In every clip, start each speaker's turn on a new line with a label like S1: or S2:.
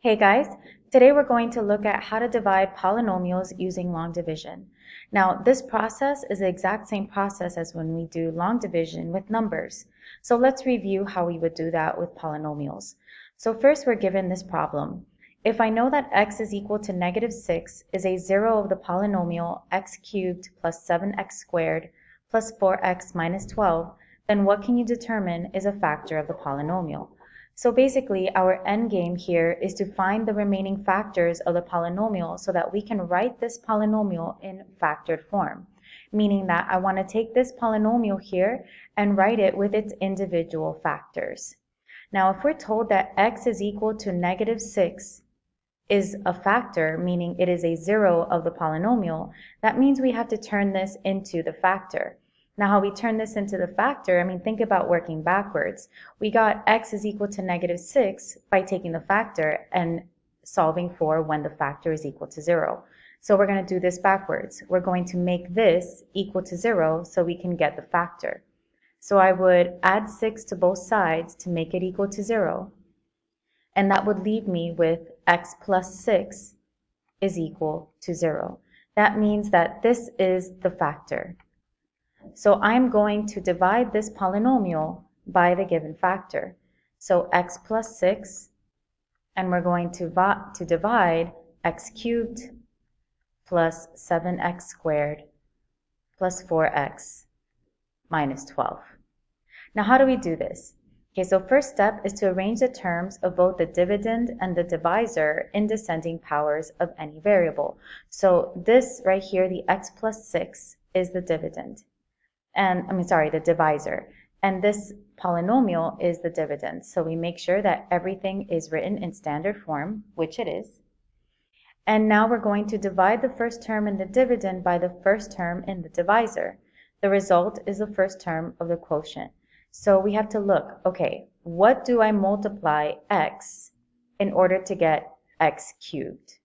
S1: Hey guys, today we're going to look at how to divide polynomials using long division. Now, this process is the exact same process as when we do long division with numbers. So let's review how we would do that with polynomials. So first we're given this problem. If I know that x is equal to -6 is a zero of the polynomial x cubed plus 7x squared plus 4x minus 12, then what can you determine is a factor of the polynomial? So basically, our end game here is to find the remaining factors of the polynomial so that we can write this polynomial in factored form, meaning that I want to take this polynomial here and write it with its individual factors. Now, if we're told that x is equal to -6 is a factor, meaning it is a zero of the polynomial, that means we have to turn this into the factor. Now, how we turn this into the factor, think about working backwards. We got x is equal to -6 by taking the factor and solving for when the factor is equal to 0. So we're going to do this backwards. We're going to make this equal to 0 so we can get the factor. So I would add 6 to both sides to make it equal to 0. And that would leave me with x plus 6 is equal to 0. That means that this is the factor. So I'm going to divide this polynomial by the given factor. So x plus 6, and we're going to divide x cubed plus 7x squared plus 4x minus 12. Now, how do we do this? Okay, so first step is to arrange the terms of both the dividend and the divisor in descending powers of any variable. So this right here, the x plus 6, is the dividend. The divisor. And this polynomial is the dividend. So we make sure that everything is written in standard form, which it is. And now we're going to divide the first term in the dividend by the first term in the divisor. The result is the first term of the quotient. So we have to look, okay, what do I multiply x in order to get x cubed?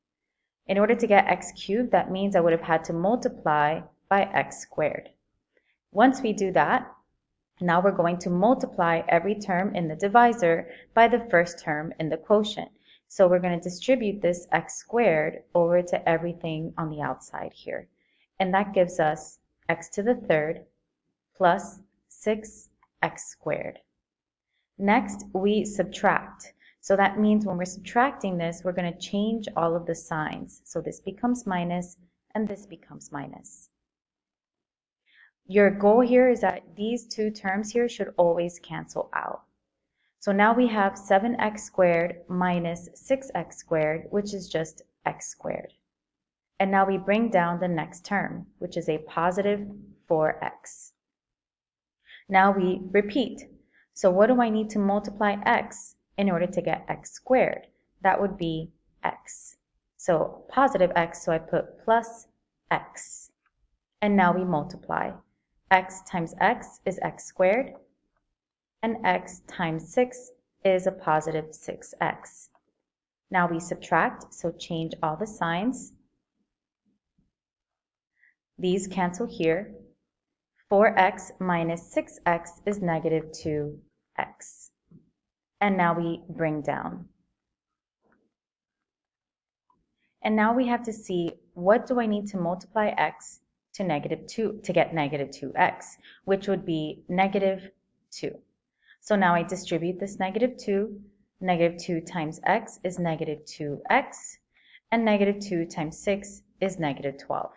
S1: In order to get x cubed, that means I would have had to multiply by x squared. Once we do that, now we're going to multiply every term in the divisor by the first term in the quotient. So we're going to distribute this x squared over to everything on the outside here. And that gives us x to the third plus 6x squared. Next, we subtract. So that means when we're subtracting this, we're going to change all of the signs. So this becomes minus and this becomes minus. Your goal here is that these two terms here should always cancel out. So now we have 7x squared minus 6x squared, which is just x squared. And now we bring down the next term, which is a positive 4x. Now we repeat. So what do I need to multiply x in order to get x squared? That would be x. So positive x, so I put plus x. And now we multiply. X times x is x squared, and x times 6 is a positive 6x. Now we subtract, so change all the signs. These cancel here. 4x minus 6x is negative 2x. And now we bring down. And now we have to see, what do I need to multiply x to -2 to get -2x, which would be -2. So now I distribute this -2. -2 times x is -2x, and -2 times 6 is -12.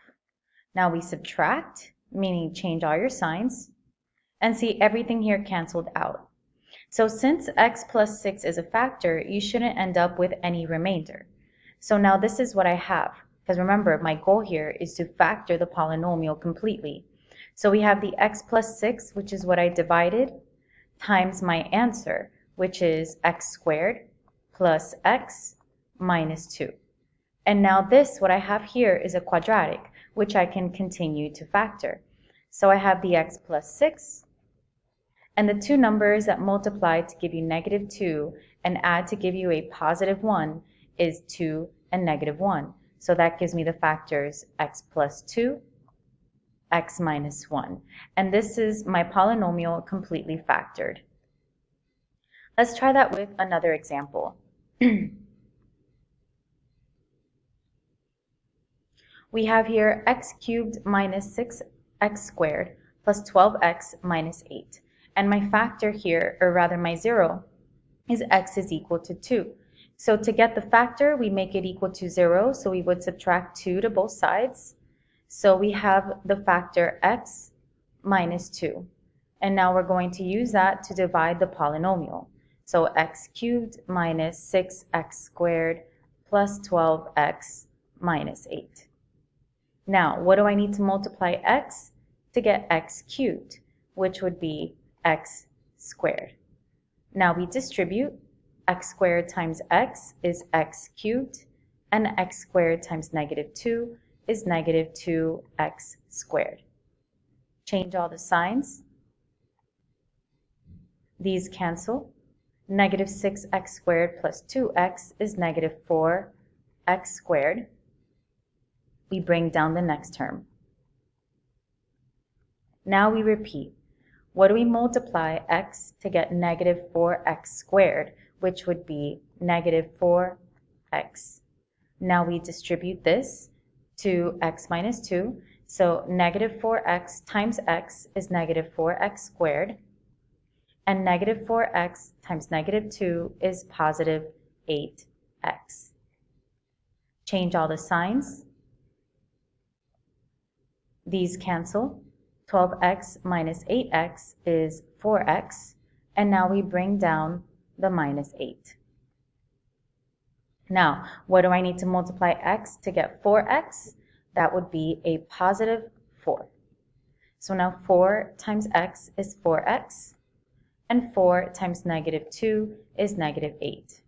S1: Now we subtract, meaning change all your signs, and see everything here canceled out. So since x plus 6 is a factor, you shouldn't end up with any remainder. So now this is what I have. Because remember, my goal here is to factor the polynomial completely. So we have the x plus 6, which is what I divided, times my answer, which is x squared plus x minus 2. And now this, what I have here, is a quadratic, which I can continue to factor. So I have the x plus 6, and the two numbers that multiply to give you -2 and add to give you a positive 1 is 2 and -1. So that gives me the factors x plus 2, x minus 1. And this is my polynomial completely factored. Let's try that with another example. We have here x cubed minus 6x squared plus 12x minus 8. And my factor here, or rather my 0, is x is equal to 2. So to get the factor, we make it equal to 0, so we would subtract 2 to both sides. So we have the factor x minus 2. And now we're going to use that to divide the polynomial. So x cubed minus 6x squared plus 12x minus 8. Now, what do I need to multiply x to get x cubed, which would be x squared? Now we distribute. X squared times x is x cubed, and x squared times negative 2 is negative 2x squared. Change all the signs. These cancel. Negative 6x squared plus 2x is negative 4x squared. We bring down the next term. Now we repeat. What do we multiply x to get negative 4x squared, which would be negative 4x. Now we distribute this to x minus 2. So negative 4x times x is negative 4x squared. And negative 4x times negative 2 is positive 8x. Change all the signs. These cancel. 12x minus 8x is 4x. And now we bring down the minus 8. Now, what do I need to multiply x to get 4x? That would be a positive 4. So now 4 times x is 4x. And 4 times negative 2 is negative 8.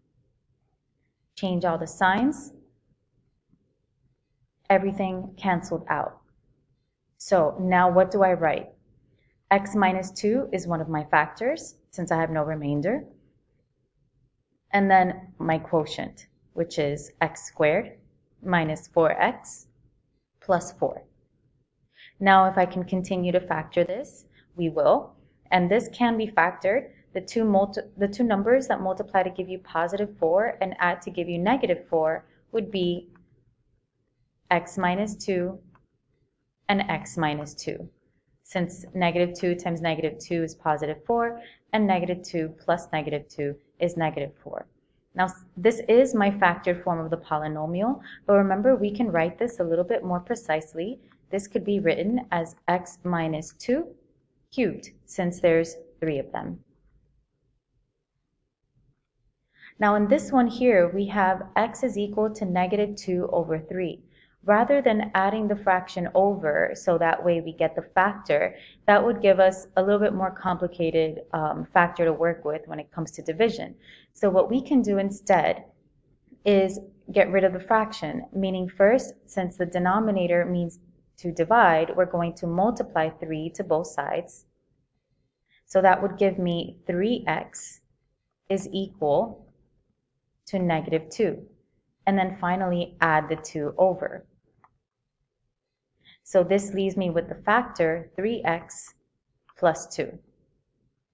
S1: Change all the signs. Everything canceled out. So now what do I write? X minus 2 is one of my factors, since I have no remainder. And then my quotient, which is x squared minus 4x plus 4. Now if I can continue to factor this, we will. And this can be factored. The two numbers that multiply to give you positive 4 and add to give you negative 4 would be x minus 2 and x minus 2. Since negative 2 times negative 2 is positive 4, and negative 2 plus negative 2 is negative 4. Now, this is my factored form of the polynomial, but remember we can write this a little bit more precisely. This could be written as x minus 2 cubed, since there's 3 of them. Now in this one here, we have x is equal to negative 2 over 3. Rather than adding the fraction over, so that way we get the factor, that would give us a little bit more complicated factor to work with when it comes to division. So what we can do instead is get rid of the fraction, meaning first, since the denominator means to divide, we're going to multiply 3 to both sides. So that would give me 3x is equal to negative 2. And then finally add the 2 over. So this leaves me with the factor 3x plus 2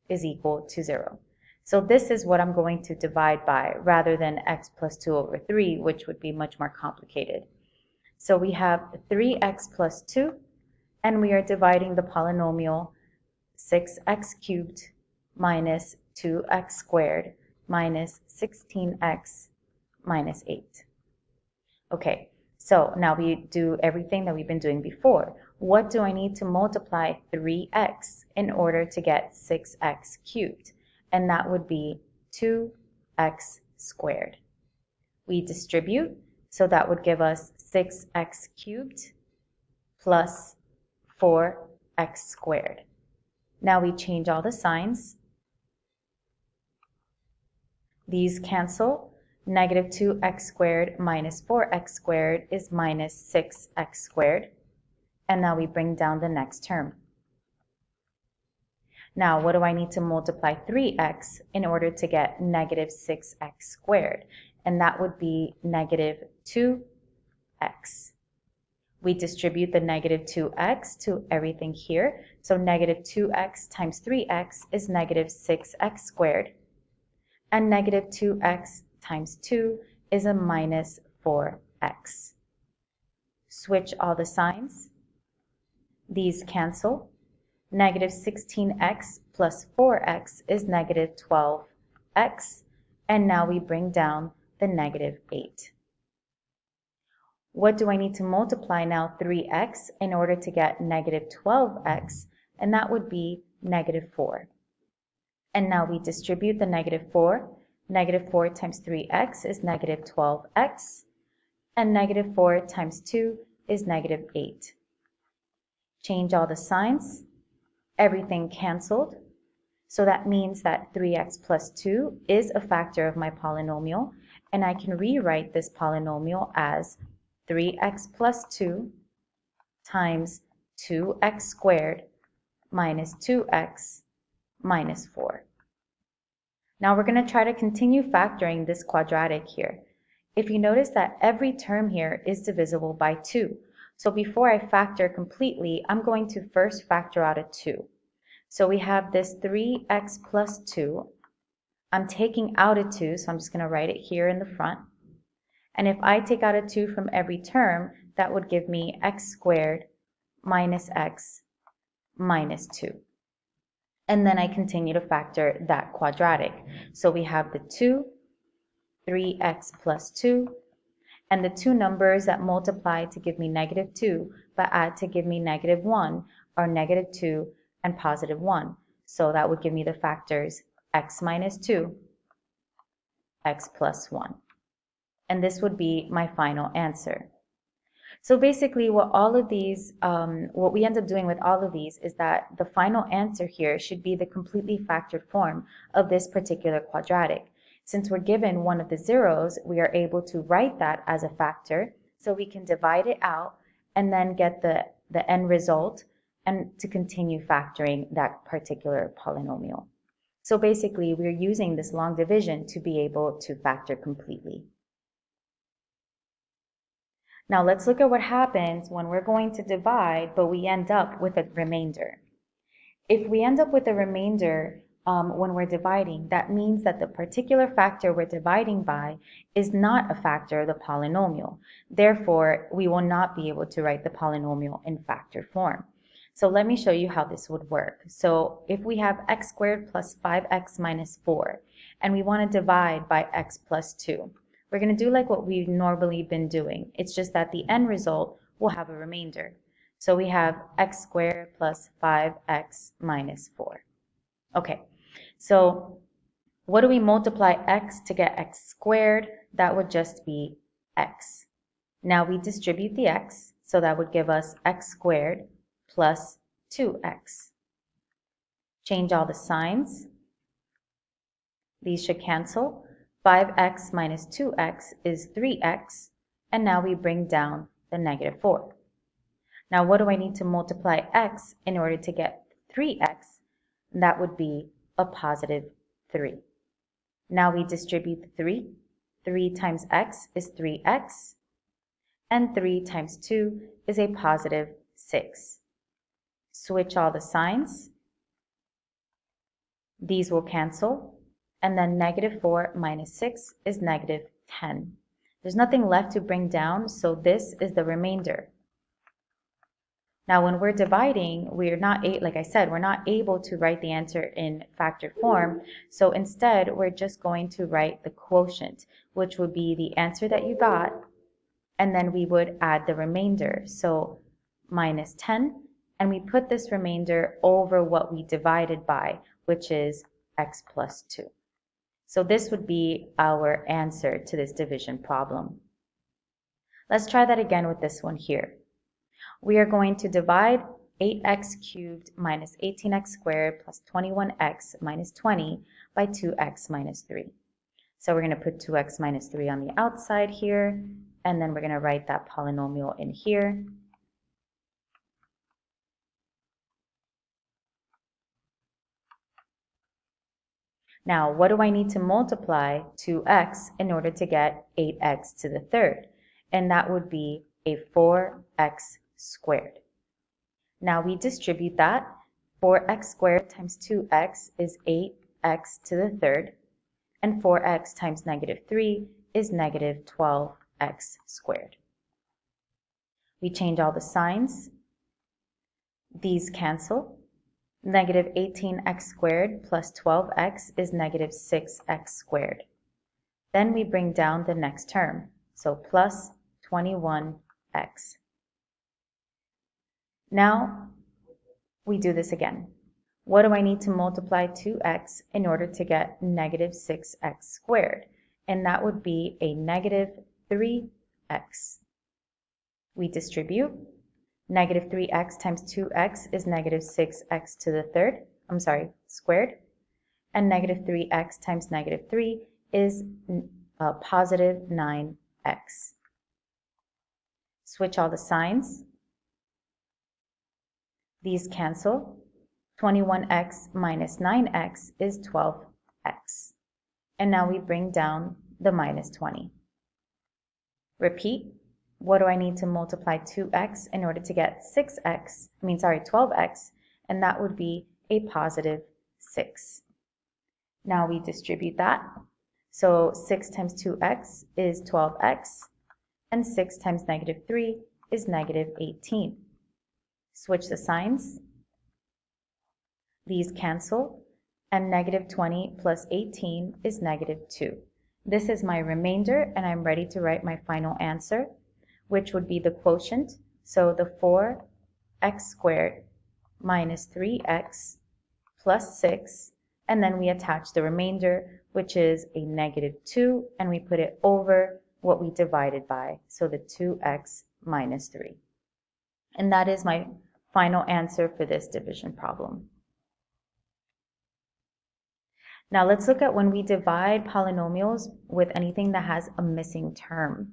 S1: is equal to 0. So this is what I'm going to divide by, rather than x plus 2 over 3, which would be much more complicated. So we have 3x plus 2, and we are dividing the polynomial 6x cubed minus 2x squared minus 16x minus 8. Okay, so now we do everything that we've been doing before. What do I need to multiply 3x in order to get 6x cubed? And that would be 2x squared. We distribute, so that would give us 6x cubed plus 4x squared. Now we change all the signs. These cancel. Negative 2x squared minus 4x squared is minus 6x squared. And now we bring down the next term. Now, what do I need to multiply 3x in order to get negative 6x squared? And that would be negative 2x. We distribute the negative 2x to everything here. So negative 2x times 3x is negative 6x squared. And negative 2x times 2 is a minus 4x. Switch all the signs. These cancel. Negative 16x plus 4x is negative 12x. And now we bring down the negative 8. What do I need to multiply now? 3x in order to get negative 12x, and that would be negative 4. And now we distribute the negative 4. Negative 4 times 3x is negative 12x, and negative 4 times 2 is negative 8. Change all the signs. Everything canceled. So that means that 3x plus 2 is a factor of my polynomial, and I can rewrite this polynomial as 3x plus 2 times 2x squared minus 2x minus 4. Now we're going to try to continue factoring this quadratic here. If you notice that every term here is divisible by 2. So before I factor completely, I'm going to first factor out a 2. So we have this 3x plus 2. I'm taking out a 2, so I'm just going to write it here in the front. And if I take out a 2 from every term, that would give me x squared minus x minus 2. And then I continue to factor that quadratic. So we have the 2, 3x plus 2, and the two numbers that multiply to give me negative 2, but add to give me negative 1 are negative 2 and positive 1. So that would give me the factors x minus 2, x plus 1. And this would be my final answer. So basically what we end up doing with all of these is that the final answer here should be the completely factored form of this particular quadratic. Since we're given one of the zeros, we are able to write that as a factor, so we can divide it out and then get the end result and to continue factoring that particular polynomial. So basically we're using this long division to be able to factor completely. Now let's look at what happens when we're going to divide, but we end up with a remainder. If we end up with a remainder when we're dividing, that means that the particular factor we're dividing by is not a factor of the polynomial. Therefore, we will not be able to write the polynomial in factor form. So let me show you how this would work. So if we have x squared plus 5x minus 4, and we want to divide by x plus 2, we're going to do like what we've normally been doing. It's just that the end result will have a remainder. So we have x squared plus 5x minus 4. Okay, so what do we multiply x to get x squared? That would just be x. Now we distribute the x, so that would give us x squared plus 2x. Change all the signs. These should cancel. 5x minus 2x is 3x, and now we bring down the negative 4. Now what do I need to multiply x in order to get 3x? That would be a positive 3. Now we distribute the 3. 3 times x is 3x, and 3 times 2 is a positive 6. Switch all the signs. These will cancel. And then negative 4 minus 6 is negative 10. There's nothing left to bring down, so this is the remainder. Now when we're dividing, like I said, we're not able to write the answer in factored form, so instead we're just going to write the quotient, which would be the answer that you got, and then we would add the remainder, so minus 10, and we put this remainder over what we divided by, which is x plus 2. So this would be our answer to this division problem. Let's try that again with this one here. We are going to divide 8x cubed minus 18x squared plus 21x minus 20 by 2x minus 3. So we're going to put 2x minus 3 on the outside here, and then we're going to write that polynomial in here. Now, what do I need to multiply 2x in order to get 8x to the third? And that would be a 4x squared. Now we distribute that. 4x squared times 2x is 8x to the third, and 4x times negative 3 is negative 12x squared. We change all the signs. These cancel. Negative 18x squared plus 12x is negative 6x squared. Then we bring down the next term, so plus 21x. Now we do this again. What do I need to multiply 2x in order to get negative 6x squared? And that would be a negative 3x. We distribute. Negative 3x times 2x is negative 6x to the third, squared. And negative 3x times negative 3 is positive 9x. Switch all the signs. These cancel. 21x minus 9x is 12x. And now we bring down the minus 20. Repeat. What do I need to multiply 2x in order to get 12x, and that would be a positive 6. Now we distribute that. So 6 times 2x is 12x, and 6 times negative 3 is negative 18. Switch the signs. These cancel, and negative 20 plus 18 is negative 2. This is my remainder, and I'm ready to write my final answer, which would be the quotient. So the 4x squared minus 3x plus 6, and then we attach the remainder, which is a negative 2, and we put it over what we divided by, so the 2x minus 3. And that is my final answer for this division problem. Now let's look at when we divide polynomials with anything that has a missing term.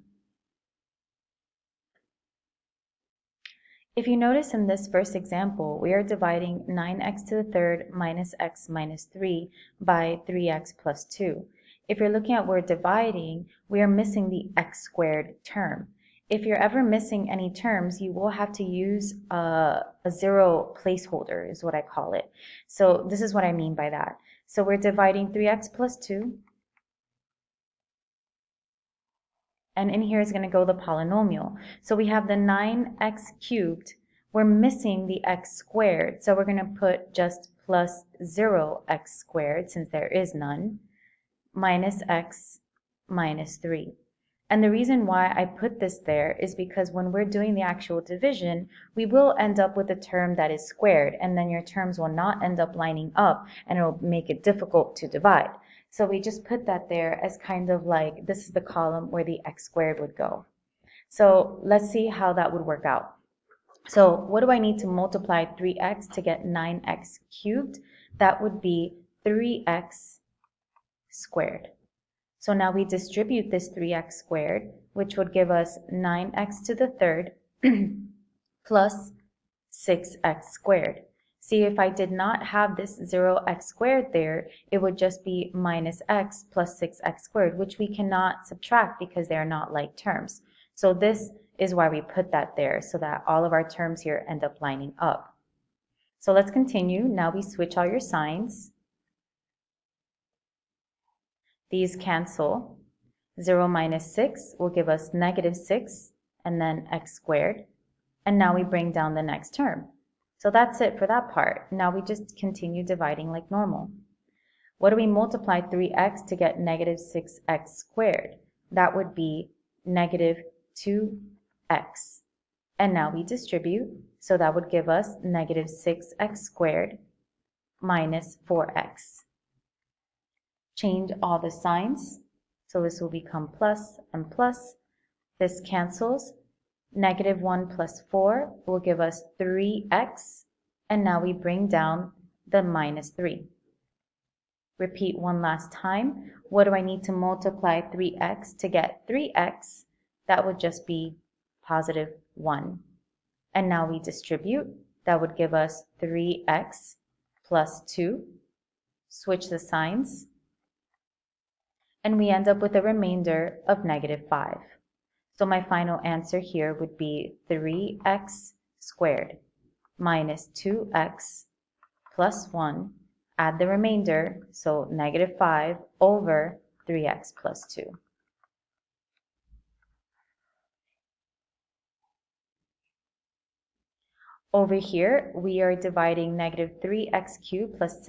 S1: If you notice in this first example, we are dividing 9x to the third minus x minus 3 by 3x plus 2. If you're looking at where dividing, we are missing the x squared term. If you're ever missing any terms, you will have to use a zero placeholder, is what I call it. So this is what I mean by that. So we're dividing 3x plus 2. And in here is going to go the polynomial. So we have the 9x cubed. We're missing the x squared. So we're going to put just plus 0x squared, since there is none, minus x minus 3. And the reason why I put this there is because when we're doing the actual division, we will end up with a term that is squared, and then your terms will not end up lining up, and it will make it difficult to divide. So we just put that there as kind of like, this is the column where the x squared would go. So let's see how that would work out. So what do I need to multiply 3x to get 9x cubed? That would be 3x squared. So now we distribute this 3x squared, which would give us 9x to the third plus 6x squared. See, if I did not have this 0x squared there, it would just be minus x plus 6x squared, which we cannot subtract because they are not like terms. So this is why we put that there, so that all of our terms here end up lining up. So let's continue. Now we switch all your signs. These cancel. 0 minus 6 will give us negative 6, and then x squared. And now we bring down the next term. So that's it for that part. Now we just continue dividing like normal. What do we multiply 3x to get negative 6x squared? That would be negative 2x. And now we distribute. So that would give us negative 6x squared minus 4x. Change all the signs. So this will become plus and plus. This cancels. Negative 1 plus 4 will give us 3x. And now we bring down the minus 3. Repeat one last time. What do I need to multiply 3x to get 3x? That would just be positive 1. And now we distribute. That would give us 3x plus 2. Switch the signs. And we end up with a remainder of negative 5. So my final answer here would be 3x squared minus 2x plus 1. Add the remainder, so negative 5 over 3x plus 2. Over here, we are dividing negative 3x cubed plus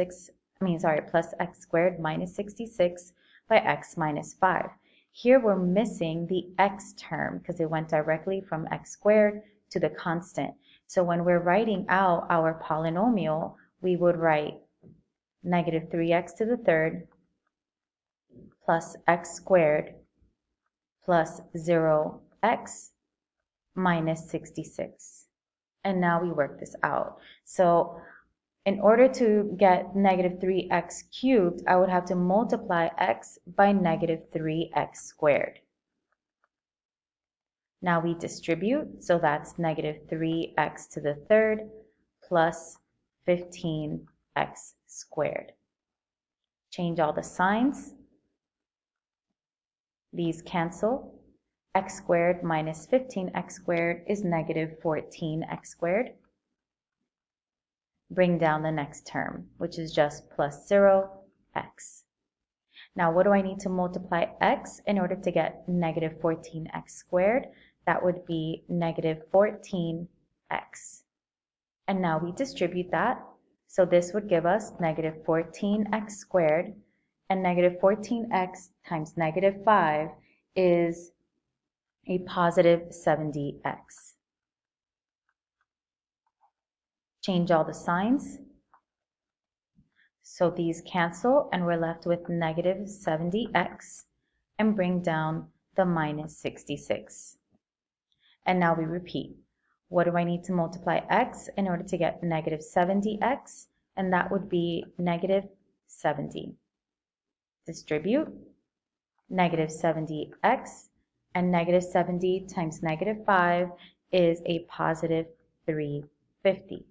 S1: plus x squared minus 66 by x minus 5. Here we're missing the x term because it went directly from x squared to the constant. So when we're writing out our polynomial, we would write negative 3x to the third plus x squared plus 0x minus 66. And now we work this out. So in order to get negative 3x cubed, I would have to multiply x by negative 3x squared. Now we distribute, so that's negative 3x to the third plus 15x squared. Change all the signs. These cancel. X squared minus 15x squared is negative 14x squared. Bring down the next term, which is just plus 0x. Now, what do I need to multiply x in order to get negative 14x squared? That would be negative 14x. And now we distribute that. So this would give us negative 14x squared. And negative 14x times negative 5 is a positive 70x. Change all the signs. So these cancel and we're left with negative 70x and bring down the minus 66. And now we repeat. What do I need to multiply x in order to get negative 70x? And that would be negative 70. Distribute negative 70x. And negative 70 times negative 5 is a positive 350.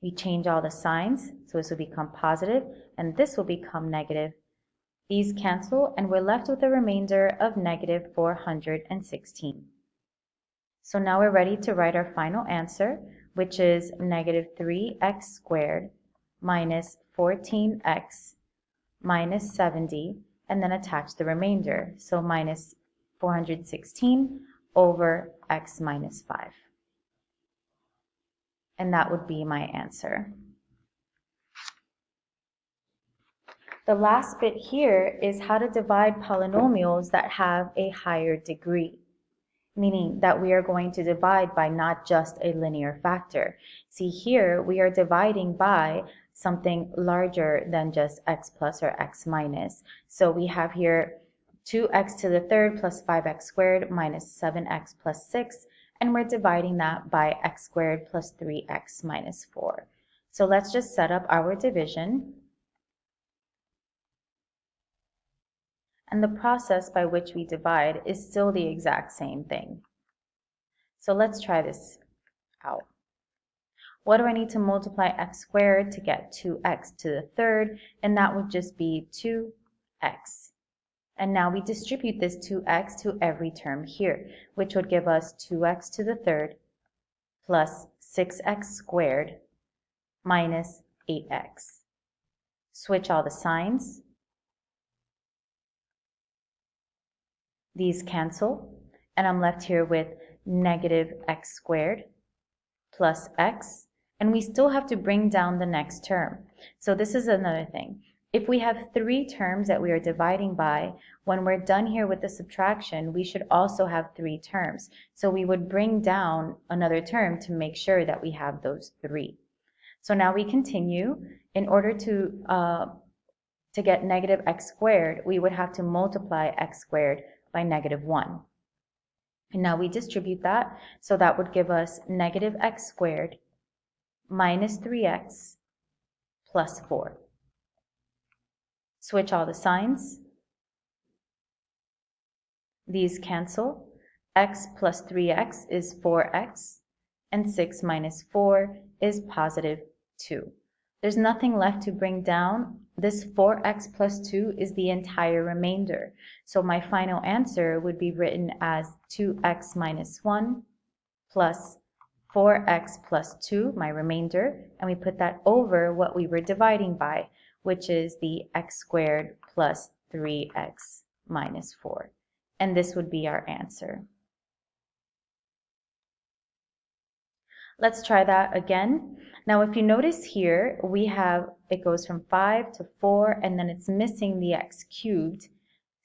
S1: We change all the signs, so this will become positive, and this will become negative. These cancel, and we're left with a remainder of negative 416. So now we're ready to write our final answer, which is negative 3x squared minus 14x minus 70, and then attach the remainder. So minus 416 over x minus 5. And that would be my answer. The last bit here is how to divide polynomials that have a higher degree, meaning that we are going to divide by not just a linear factor. See here, we are dividing by something larger than just x plus or x minus. So we have here 2x to the third plus 5x squared minus 7x plus 6, and we're dividing that by x squared plus 3x minus 4. So let's just set up our division. And the process by which we divide is still the exact same thing. So let's try this out. What do I need to multiply x squared to get 2x to the third? And that would just be 2x. And now we distribute this 2x to every term here, which would give us 2x to the third plus 6x squared minus 8x. Switch all the signs. These cancel, and I'm left here with negative x squared plus x, and we still have to bring down the next term. So this is another thing. If we have 3 terms that we are dividing by, when we're done here with the subtraction, we should also have 3 terms. So we would bring down another term to make sure that we have those 3. So now we continue. In order to get negative x squared, we would have to multiply x squared by negative 1. And now we distribute that, so that would give us negative x squared minus 3x plus 4. Switch all the signs. These cancel. X plus 3x is 4x, and 6 minus 4 is positive 2. There's nothing left to bring down. This 4x plus 2 is the entire remainder. So my final answer would be written as 2x minus 1 plus 4x plus 2, my remainder, and we put that over what we were dividing by, which is the x squared plus 3x minus 4. And this would be our answer. Let's try that again. Now, if you notice here, we have, it goes from 5 to 4, and then it's missing the x cubed,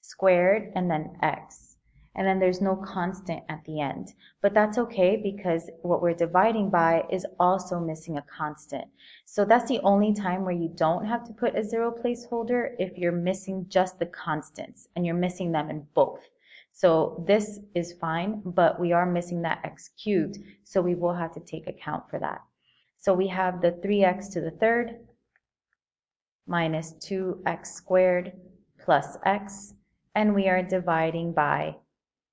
S1: squared, and then x. And then there's no constant at the end. But that's okay because what we're dividing by is also missing a constant. So that's the only time where you don't have to put a zero placeholder if you're missing just the constants and you're missing them in both. So this is fine, but we are missing that x cubed, so we will have to take account for that. So we have the 3x to the third minus 2x squared plus x, and we are dividing by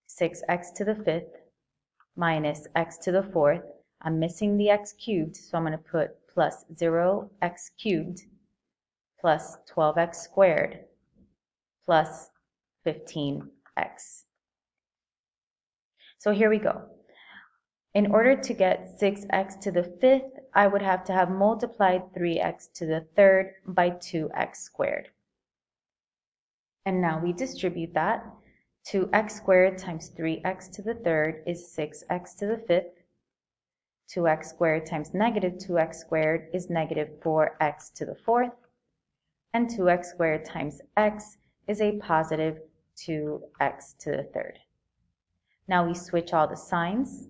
S1: 6x to the fifth minus x to the fourth. I'm missing the x cubed, so I'm going to put plus 0x cubed plus 12x squared plus 15x. So here we go. In order to get 6x to the fifth, I would have to have multiplied 3x to the third by 2x squared. And now we distribute that. 2x squared times 3x to the third is 6x to the fifth. 2x squared times negative 2x squared is negative 4x to the fourth. And 2x squared times x is a positive 2x to the third. Now we switch all the signs.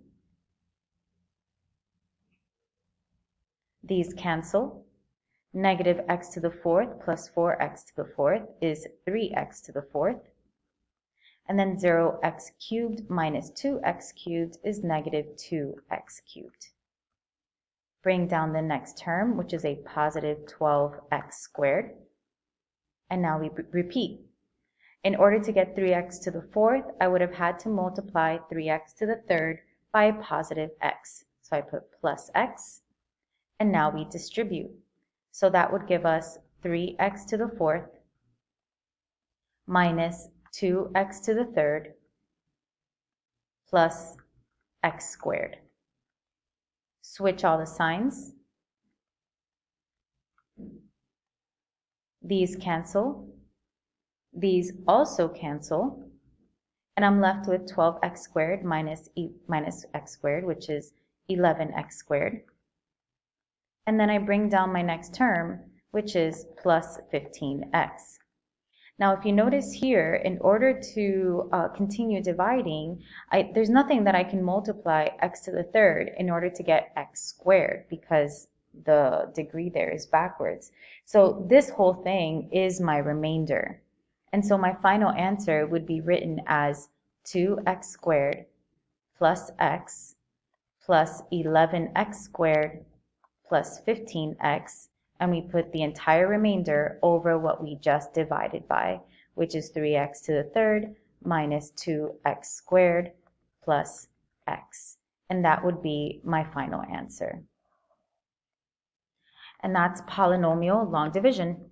S1: These cancel. Negative x to the fourth plus 4x to the fourth is 3x to the fourth. And then 0x cubed minus 2x cubed is negative 2x cubed. Bring down the next term, which is a positive 12x squared. And now we repeat. In order to get 3x to the fourth, I would have had to multiply 3x to the third by a positive x. So I put plus x. And now we distribute. So that would give us 3x to the fourth minus 2x to the third plus x squared. Switch all the signs. These cancel. These also cancel. And I'm left with 12x squared minus x squared, which is 11x squared. And then I bring down my next term, which is plus 15x. Now, if you notice here, in order to continue dividing, there's nothing that I can multiply x to the third in order to get x squared because the degree there is backwards. So this whole thing is my remainder. And so my final answer would be written as 2x squared plus x plus 11x squared plus 15x, and we put the entire remainder over what we just divided by, which is 3x to the third minus 2x squared plus x. And that would be my final answer. And that's polynomial long division.